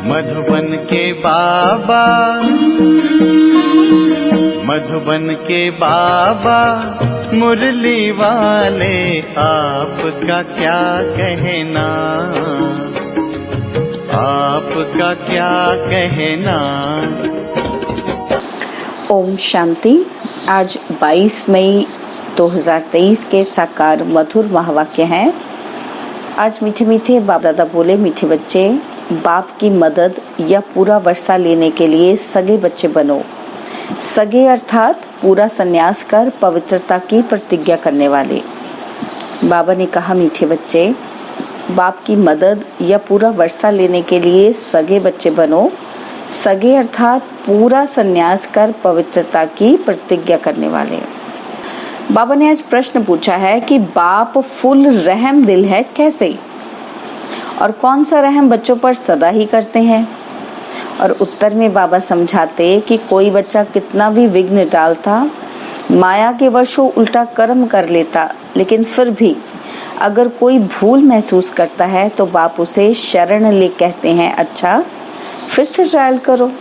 मधुबन के बाबा, मधुबन के बाबा मुरली वाले, आपका क्या कहना, आपका क्या कहना। ओम शांति। आज 22 मई 2023 के साकार मधुर महावाक्य हैं। आज मीठे मीठे बाप दादा बोले, मीठे बच्चे, बाप की मदद या पूरा वर्षा लेने के लिए सगे बच्चे बनो। सगे अर्थात पूरा संन्यास कर पवित्रता की प्रतिज्ञा करने वाले। बाबा ने कहा, मीठे बच्चे, बाप की मदद या पूरा वर्षा लेने के लिए सगे बच्चे बनो। सगे अर्थात पूरा संन्यास कर पवित्रता की प्रतिज्ञा करने वाले। बाबा ने आज प्रश्न पूछा है कि बाप फुल रहम दिल है कैसे, और कौन सा रहम बच्चों पर सदा ही करते हैं। और उत्तर में बाबा समझाते कि कोई बच्चा कितना भी विघ्न डालता, माया के वशों उल्टा कर्म कर लेता, लेकिन फिर भी अगर कोई भूल महसूस करता है तो बाप उसे शरण ले कहते हैं, अच्छा फिर से ट्रायल करो,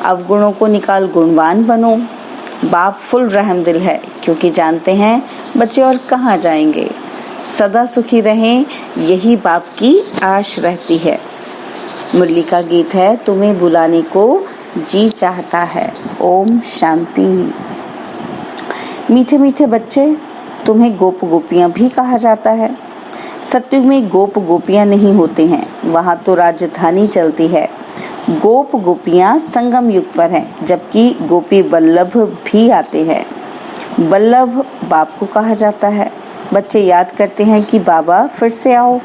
अवगुणों को निकाल गुणवान बनो। बाप फुल रहम दिल है क्योंकि जानते हैं बच्चे और कहाँ जाएंगे। सदा सुखी रहें, यही बाप की आश रहती है। मुरली का गीत है, तुम्हें बुलाने को जी चाहता है। ओम शांति। मीठे मीठे बच्चे, तुम्हें गोप गोपियां भी कहा जाता है। सत्युग में गोप गोपियां नहीं होते हैं, वहाँ तो राजधानी चलती है। गोप गोपियां संगम युग पर हैं, जबकि गोपी वल्लभ भी आते हैं। वल्लभ बाप को कहा जाता है। बच्चे याद करते हैं कि बाबा फिर से आओ।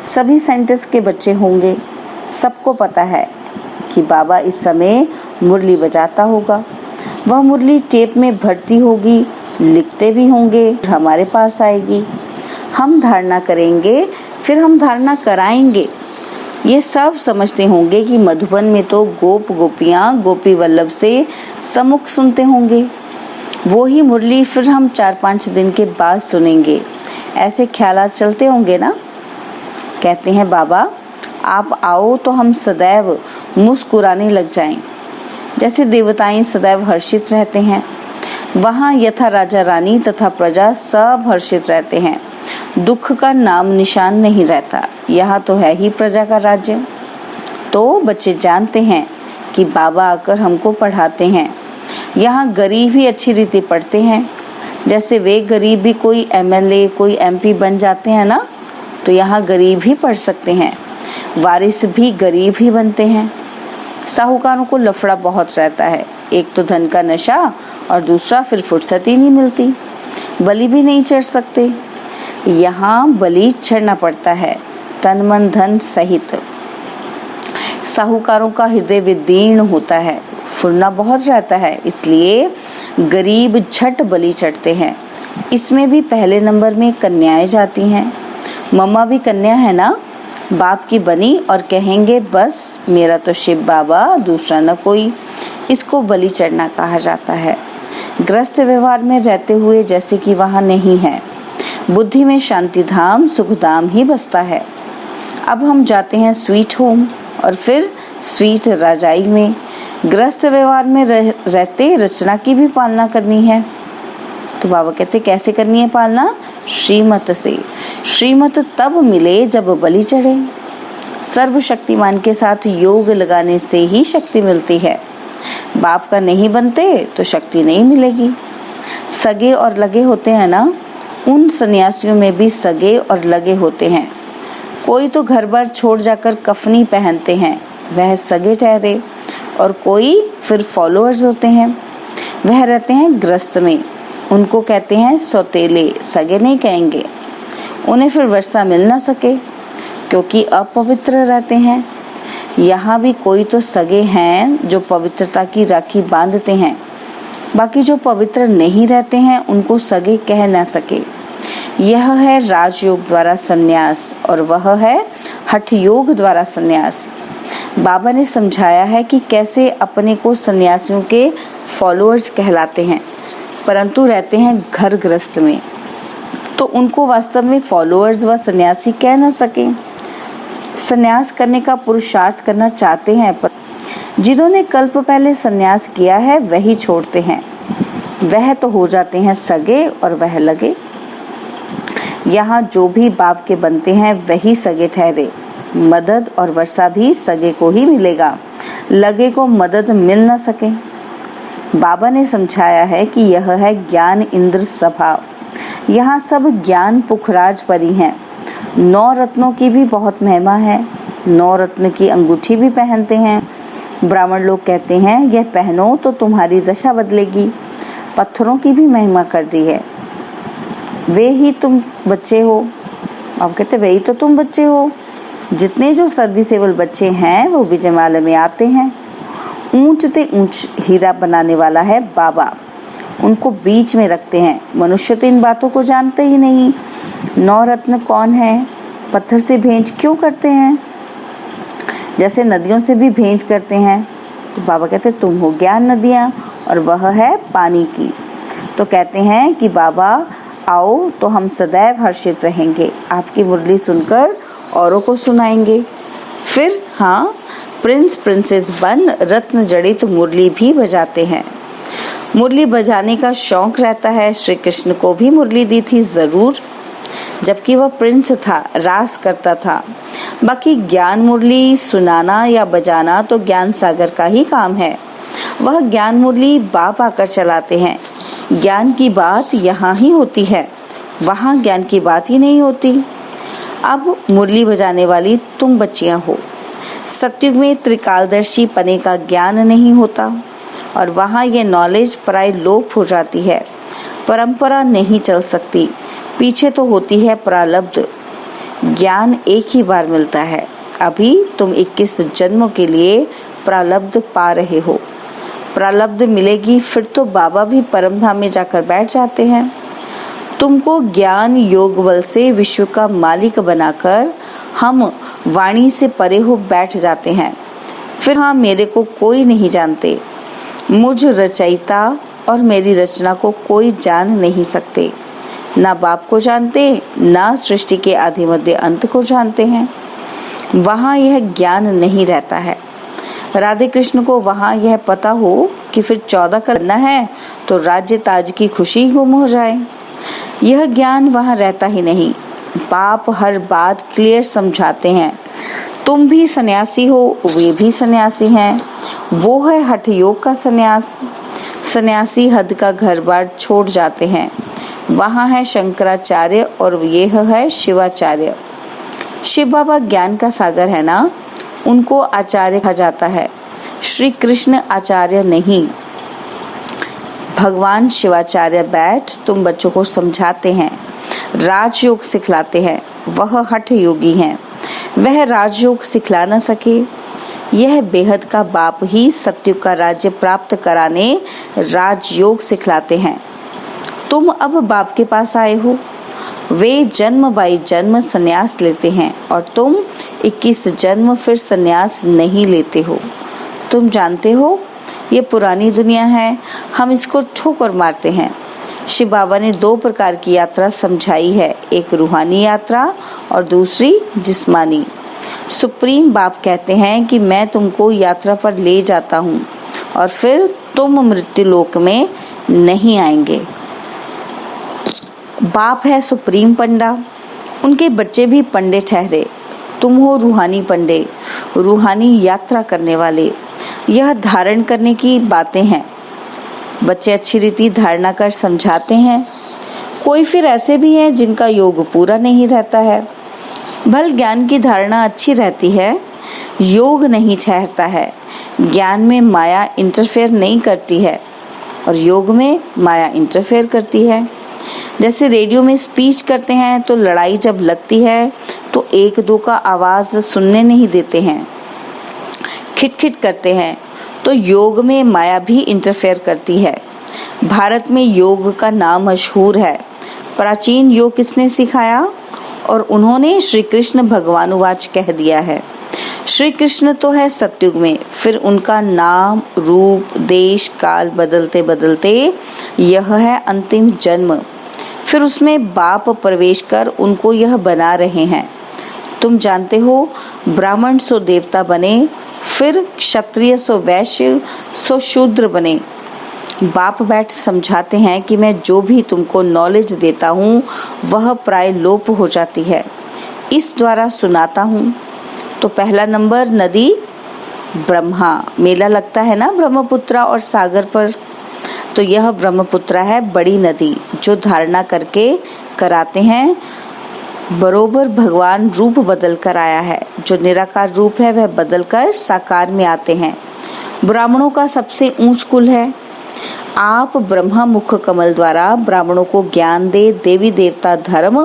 सभी सेंटर्स के बच्चे होंगे। सबको पता है कि बाबा इस समय मुरली बजाता होगा। वह मुरली टेप में भरती होगी, लिखते भी होंगे, हमारे पास आएगी। हम धारणा करेंगे, फिर हम धारणा कराएंगे। ये सब समझते होंगे कि मधुबन में तो गोप गोपियां गोपी वल्लभ से सम्मुख सुनते होंगे। वो ही मुरली फिर हम 4-5 दिन के बाद सुनेंगे। ऐसे ख्यालात चलते होंगे ना। कहते हैं, बाबा आप आओ तो हम सदैव मुस्कुराने लग जाएं। जैसे देवताएं सदैव हर्षित रहते हैं, वहाँ यथा राजा रानी तथा प्रजा सब हर्षित रहते हैं। दुख का नाम निशान नहीं रहता। यहाँ तो है ही प्रजा का राज्य। तो बच्चे जानते हैं कि बाबा आकर हमको पढ़ाते हैं। यहाँ गरीब ही अच्छी रीति पढ़ते हैं। जैसे वे गरीब भी कोई MLA कोई MP बन जाते हैं ना, तो यहाँ गरीब ही पढ़ सकते हैं। वारिस भी गरीब ही बनते हैं। साहूकारों को लफड़ा बहुत रहता है। एक तो धन का नशा और दूसरा फिर फुर्सत ही नहीं मिलती। बलि भी नहीं चढ़ सकते। यहाँ बलि चढ़ना पड़ता है, तन मन धन सहित। साहूकारों का हृदय विदीर्ण होता है, फुरना बहुत रहता है, इसलिए गरीब झट बलि चढ़ते हैं। इसमें भी पहले नंबर में कन्याएं जाती हैं। मम्मा भी कन्या है ना, बाप की बनी और कहेंगे बस मेरा तो शिव बाबा, दूसरा न कोई। इसको बलि चढ़ना कहा जाता है। ग्रस्त व्यवहार में रहते हुए जैसे कि वहाँ नहीं है। बुद्धि में शांति धाम सुख धाम ही बसता है। अब हम जाते हैं स्वीट होम और फिर स्वीट रजाई में। ग्रस्त व्यवहार में रहते रचना की भी पालना करनी है। तो बाबा कहते कैसे करनी है पालना? श्रीमत से। श्रीमत तब मिले जब बलि चढ़े। सर्वशक्तिमान के साथ योग लगाने से ही शक्ति मिलती है। बाप का नहीं बनते तो शक्ति नहीं मिलेगी। सगे और लगे होते हैं ना, उन सन्यासियों में भी सगे और लगे होते हैं। कोई तो घर बार छोड़ जाकर कफनी पहनते हैं, वह सगे ठहरे, और कोई फिर फॉलोअर्स होते हैं, वह रहते हैं ग्रस्त में। उनको कहते हैं सौतेले, सगे नहीं कहेंगे। उन्हें फिर वर्षा मिल ना सके क्योंकि अपवित्र रहते हैं। यहाँ भी कोई तो सगे हैं जो पवित्रता की राखी बांधते हैं, बाकी जो पवित्र नहीं रहते हैं उनको सगे कह ना सके। यह है राजयोग द्वारा संन्यास और वह है हठ योग द्वारा संन्यास। बाबा ने समझाया है कि कैसे अपने को सन्यासियों के फॉलोअर्स कहलाते हैं, परंतु रहते हैं घर ग्रस्त में, तो उनको वास्तव में फॉलोअर्स व सन्यासी कह न सकें। संन्यास करने का पुरुषार्थ करना चाहते हैं, पर जिन्होंने कल्प पहले संन्यास किया है वही छोड़ते हैं। वह तो हो जाते हैं सगे और वह लगे। यहाँ जो भी बाप के बनते हैं वही सगे ठहरे। मदद और वर्षा भी सगे को ही मिलेगा, लगे को मदद मिल न सके। बाबा ने समझाया है कि यह है ज्ञान इंद्र सभा। यहाँ सब ज्ञान पुखराज परी हैं। 9 रत्नों की भी बहुत महिमा है। 9 रत्न की अंगूठी भी पहनते हैं। ब्राह्मण लोग कहते हैं यह पहनो तो तुम्हारी दशा बदलेगी। पत्थरों की भी महिमा कर दी है। वे ही तुम बच्चे हो। अब कहते वही तो तुम बच्चे हो। जितने जो सर्विसेबल बच्चे हैं वो विजयमाला में आते हैं। ऊंच ते ऊंच हीरा बनाने वाला है बाबा, उनको बीच में रखते हैं। मनुष्य तो इन बातों को जानते ही नहीं। 9 रत्न कौन है, पत्थर से भेंट क्यों करते हैं, जैसे नदियों से भी भेंट करते हैं। तो बाबा कहते तुम हो ज्ञान नदियाँ और वह है पानी की। तो कहते हैं कि बाबा आओ तो हम सदैव हर्षित रहेंगे, आपकी मुरली सुनकर औरों को सुनाएंगे। फिर हाँ, प्रिंस प्रिंसेस बन रत्न जड़ित मुरली भी बजाते हैं। मुरली बजाने का शौक रहता है। श्री कृष्ण को भी मुरली दी थी जरूर, जबकि वह प्रिंस था, रास करता था। बाकी ज्ञान मुरली सुनाना या बजाना तो ज्ञान सागर का ही काम है। वह ज्ञान मुरली बाप आकर चलाते हैं। ज्ञान की बात यहाँ ही होती है, वहाँ ज्ञान की बात ही नहीं होती। अब मुरली बजाने वाली तुम बच्चियाँ हो। सतयुग में त्रिकालदर्शी पने का ज्ञान नहीं होता और वहाँ ये नॉलेज प्राय लोप हो जाती है। परंपरा नहीं चल सकती, पीछे तो होती है प्रारब्ध। ज्ञान एक ही बार मिलता है। अभी तुम 21 जन्मों के लिए प्रारब्ध पा रहे हो। प्रारब्ध मिलेगी फिर तो बाबा भी परमधाम में जाकर बैठ जाते हैं। तुमको ज्ञान योग बल से विश्व का मालिक बनाकर हम वाणी से परे हो बैठ जाते हैं। फिर हाँ, मेरे को कोई नहीं जानते। मुझ रचयिता और मेरी रचना को कोई जान नहीं सकते। ना बाप को जानते, ना सृष्टि के आदि मध्य अंत को जानते हैं। वहाँ यह ज्ञान नहीं रहता है। राधे कृष्ण को वहाँ यह पता हो कि फिर 14 करना है तो राज्य ताज की खुशी गुम हो जाए। यह ज्ञान वहाँ रहता ही नहीं। बाप हर बात क्लियर समझाते हैं। तुम भी सन्यासी हो, वे भी सन्यासी हैं। वो है हठ योग का सन्यास। सन्यासी हद का घर बार छोड़ जाते हैं। वहाँ है शंकराचार्य और ये है शिवाचार्य। शिव बाबा ज्ञान का सागर है ना, उनको आचार्य कहा जाता है। श्री कृष्ण आचार्य नहीं, भगवान शिवाचार्य बैठ तुम बच्चों को समझाते हैं, राजयोग सिखलाते हैं। वह हठ योगी हैं, वह राजयोग सिखला न सके। यह बेहद का बाप ही सत्युग का राज्य प्राप्त कराने राजयोग सिखलाते हैं। तुम अब बाप के पास आए हो। वे जन्म बाई जन्म संन्यास लेते हैं और तुम 21 जन्म फिर संन्यास नहीं लेते हो। तुम जानते हो ये पुरानी दुनिया है, हम इसको ठोकर मारते हैं। शिव बाबा ने 2 प्रकार की यात्रा समझाई है, एक रूहानी यात्रा और दूसरी जिस्मानी। सुप्रीम बाप कहते हैं कि मैं तुमको यात्रा पर ले जाता हूँ और फिर तुम मृत्यु लोक में नहीं आएंगे। बाप है सुप्रीम पंडा, उनके बच्चे भी पंडे ठहरे। तुम हो रूहानी पंडे, रूहानी यात्रा करने वाले। यह धारण करने की बातें हैं। बच्चे अच्छी रीति धारणा कर समझाते हैं। कोई फिर ऐसे भी हैं जिनका योग पूरा नहीं रहता है। भल ज्ञान की धारणा अच्छी रहती है, योग नहीं ठहरता है। ज्ञान में माया इंटरफेयर नहीं करती है और योग में माया इंटरफेयर करती है। जैसे रेडियो में स्पीच करते हैं तो लड़ाई जब लगती है तो 1-2 का आवाज़ सुनने नहीं देते हैं, खिटखिट करते हैं। तो योग में माया भी इंटरफेयर करती है। भारत में योग का नाम मशहूर है। प्राचीन योग किसने सिखाया? और उन्होंने श्री कृष्ण भगवानुवाच कह दिया है। श्री कृष्ण तो है सतयुग में, फिर उनका नाम रूप देश काल बदलते बदलते यह है अंतिम जन्म। फिर उसमें बाप प्रवेश कर उनको यह बना रहे हैं। तुम जानते हो, ब्राह्मण सो देवता बने, फिर क्षत्रिय सो वैश्य सो शूद्र बने। बाप बैठ समझाते हैं कि मैं जो भी तुमको नॉलेज देता हूँ वह प्राय लोप हो जाती है, इस द्वारा सुनाता हूँ। तो पहला नंबर, नदी ब्रह्मा। मेला लगता है ना ब्रह्मपुत्रा और सागर पर, तो यह ब्रह्मपुत्रा है बड़ी नदी जो धारणा करके कराते हैं। बरोबर भगवान रूप बदल कर आया है, जो निराकार रूप है वह बदल कर साकार में आते हैं। ब्राह्मणों का सबसे ऊंच कुल है। आप ब्रह्मा मुख कमल द्वारा ब्राह्मणों को ज्ञान दे देवी देवता धर्म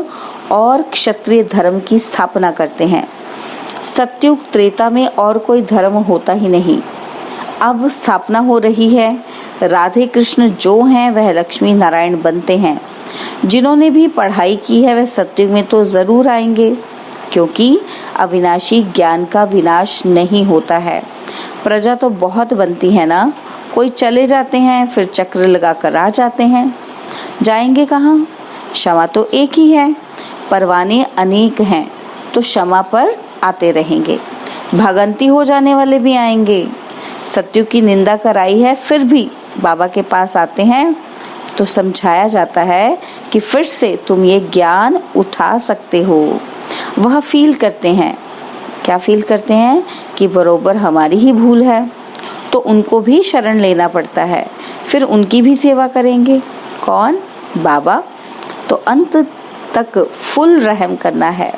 और क्षत्रिय धर्म की स्थापना करते हैं। सत्युग त्रेता में और कोई धर्म होता ही नहीं। अब स्थापना हो रही है। राधे कृष्ण जो हैं वह लक्ष्मी नारायण बनते हैं। जिन्होंने भी पढ़ाई की है वह सत्युग में तो जरूर आएंगे, क्योंकि अविनाशी ज्ञान का विनाश नहीं होता है। प्रजा तो बहुत बनती है ना, कोई चले जाते हैं फिर चक्र लगाकर आ जाते हैं। जाएंगे कहाँ? क्षमा तो एक ही है, परवाने अनेक हैं, तो क्षमा पर आते रहेंगे। भागंती हो जाने वाले भी आएंगे। सत्युग की निंदा कराई है फिर भी बाबा के पास आते हैं, तो समझाया जाता है कि फिर से तुम ये ज्ञान उठा सकते हो। वह फील करते हैं, क्या फील करते हैं कि बरोबर हमारी ही भूल है, तो उनको भी शरण लेना पड़ता है। फिर उनकी भी सेवा करेंगे। कौन? बाबा। तो अंत तक फुल रहम करना है।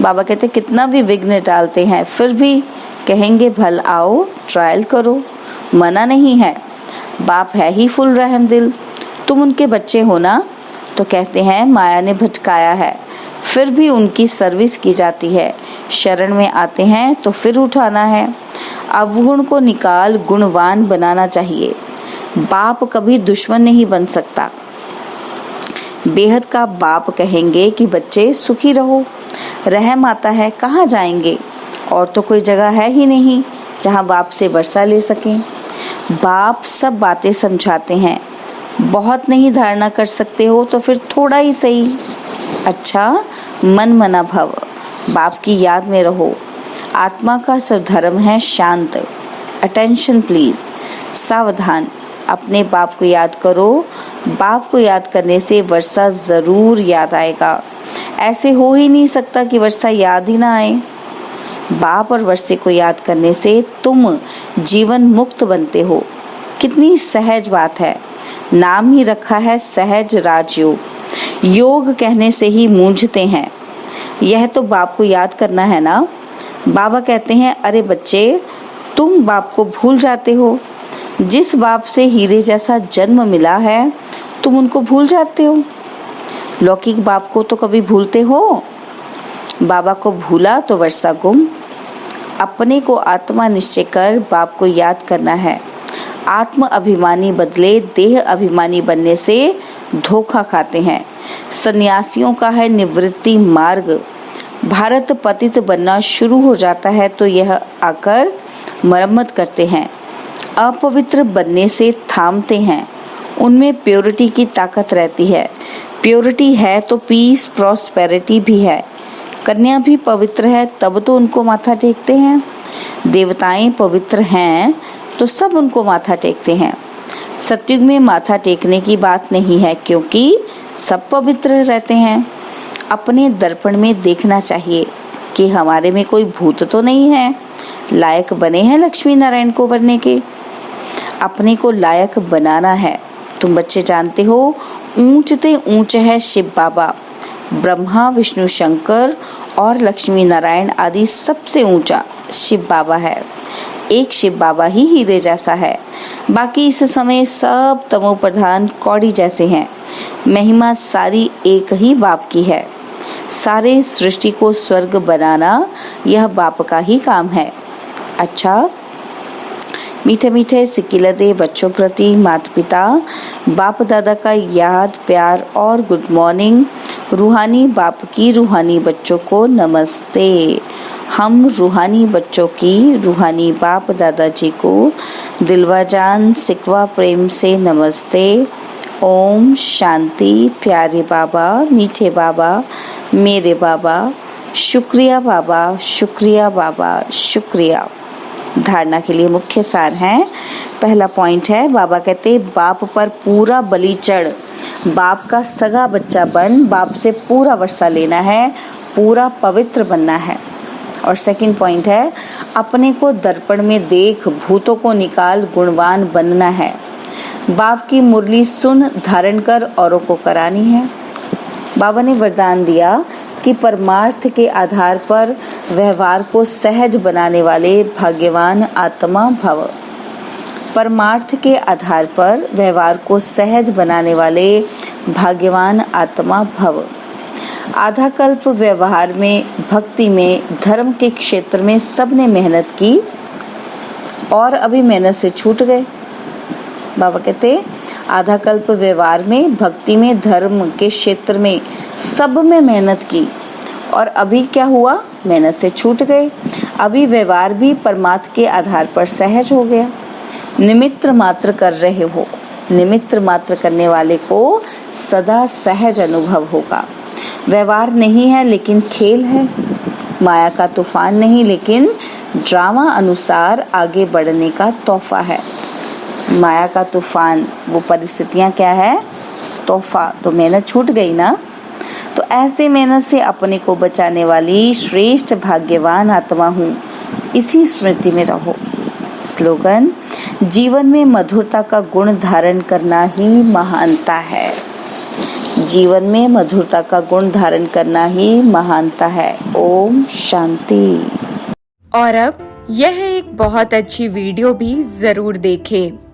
बाबा कहते कितना भी विघ्न डालते हैं फिर भी कहेंगे भल आओ ट्रायल करो, मना नहीं है। बाप है ही फुल रहम दिल। तुम उनके बच्चे हो ना, तो कहते हैं माया ने भटकाया है, फिर भी उनकी सर्विस की जाती है। शरण में आते हैं तो फिर उठाना है। अवगुण को निकाल गुणवान बनाना चाहिए। बाप कभी दुश्मन नहीं बन सकता। बेहद का बाप कहेंगे कि बच्चे सुखी रहो। रहम आता है, कहाँ जाएंगे? और तो कोई जगह है ही नहीं जहाँ बाप से वर्षा ले सकें। बाप सब बातें समझाते हैं। बहुत नहीं धारणा कर सकते हो तो फिर थोड़ा ही सही। अच्छा, मन मना भव, बाप की याद में रहो। आत्मा का स्वधर्म है शांत। Attention please. सावधान, अपने बाप को याद करो। बाप को याद करने से वर्षा जरूर याद आएगा। ऐसे हो ही नहीं सकता कि वर्षा याद ही ना आए। बाप और वर्षे को याद करने से तुम जीवन मुक्त बनते हो। कितनी सहज बात है। नाम ही रखा है सहज राजयोग। योग कहने से ही मूंझते हैं। यह तो बाप को याद करना है ना। बाबा कहते हैं अरे बच्चे, तुम बाप को भूल जाते हो। जिस बाप से हीरे जैसा जन्म मिला है तुम उनको भूल जाते हो। लौकिक बाप को तो कभी भूलते हो? बाबा को भूला तो वर्षा गुम। अपने को आत्मा निश्चय कर बाप को याद करना है। आत्म अभिमानी बदले देह अभिमानी बनने से धोखा खाते हैं। सन्यासियों का है निवृत्ति मार्ग। भारत पतित बनना शुरू हो जाता है तो यह आकर मरम्मत करते हैं। अपवित्र बनने से थामते हैं। उनमें प्योरिटी की ताकत रहती है। प्योरिटी है तो पीस प्रॉस्पेरिटी भी है। कन्या भी पवित्र है तब तो उनको माथा टेकते हैं। देवताएं पवित्र हैं तो सब उनको माथा टेकते हैं। सतयुग में माथा टेकने की बात नहीं है, क्योंकि सब पवित्र रहते हैं। अपने दर्पण में देखना चाहिए कि हमारे में कोई भूत तो नहीं है। लायक बने हैं लक्ष्मी नारायण को वरने के। अपने को लायक बनाना है। तुम बच्चे जानते हो, ऊंचते ऊंच है शिव बाबा। ब्रह्मा विष्णु शंकर और लक्ष्मी नारायण आदि सबसे ऊंचा शिव बाबा है। एक शिव बाबा ही हीरे जैसा है, बाकी इस समय सब तमो प्रधान कौड़ी जैसे हैं। महिमा सारी एक ही बाप की है। सारे सृष्टि को स्वर्ग बनाना यह बाप का ही काम है। अच्छा, मीठे मीठे सिकिलते बच्चों प्रति माता पिता बाप दादा का याद प्यार और गुड मॉर्निंग। रूहानी बाप की रूहानी बच्चों को नमस्ते। हम रूहानी बच्चों की रूहानी बाप दादाजी को दिलवाजान सिकवा प्रेम से नमस्ते। ओम शांति। प्यारे बाबा, मीठे बाबा, मेरे बाबा, शुक्रिया बाबा, शुक्रिया बाबा, शुक्रिया। धारणा के लिए मुख्य सार हैं। पहला पॉइंट है, बाबा कहते बाप पर पूरा बलि चढ़, बाप का सगा बच्चा बन, बाप से पूरा वर्षा लेना है, पूरा पवित्र बनना है। और सेकंड पॉइंट है, अपने को दर्पण में देख, भूतों को निकाल, गुणवान बनना है। बाप की मुरली सुन, धारण कर, औरों को करानी है। बाबा ने वरदान दिया कि परमार्थ के आधार पर व्यवहार को सहज बनाने वाले भाग्यवान आत्मा भव। परमार्थ के आधार पर व्यवहार को सहज बनाने वाले भाग्यवान आत्मा भव। आधा कल्प व्यवहार में, भक्ति में, धर्म के क्षेत्र में सबने मेहनत की और अभी मेहनत से छूट गए। बाबा कहते आधा कल्प व्यवहार में, भक्ति में, धर्म के क्षेत्र में सब में मेहनत की और अभी क्या हुआ, मेहनत से छूट गए। अभी व्यवहार भी परमात्मा के आधार पर सहज हो गया। निमित्त मात्र कर रहे हो, निमित्त मात्र करने वाले को सदा सहज अनुभव होगा। व्यवहार नहीं है लेकिन खेल है, माया का तूफान नहीं लेकिन ड्रामा अनुसार आगे बढ़ने का तोहफा है। माया का तूफान, वो परिस्थितियां क्या है, तोहफा। तो मेहनत छूट गई ना, तो ऐसे मेहनत से अपने को बचाने वाली श्रेष्ठ भाग्यवान आत्मा हूँ, इसी स्मृति में रहो। स्लोगन, जीवन में मधुरता का गुण धारण करना ही महानता है। जीवन में मधुरता का गुण धारण करना ही महानता है। ओम शांति। और अब यह एक बहुत अच्छी वीडियो भी जरूर देखें।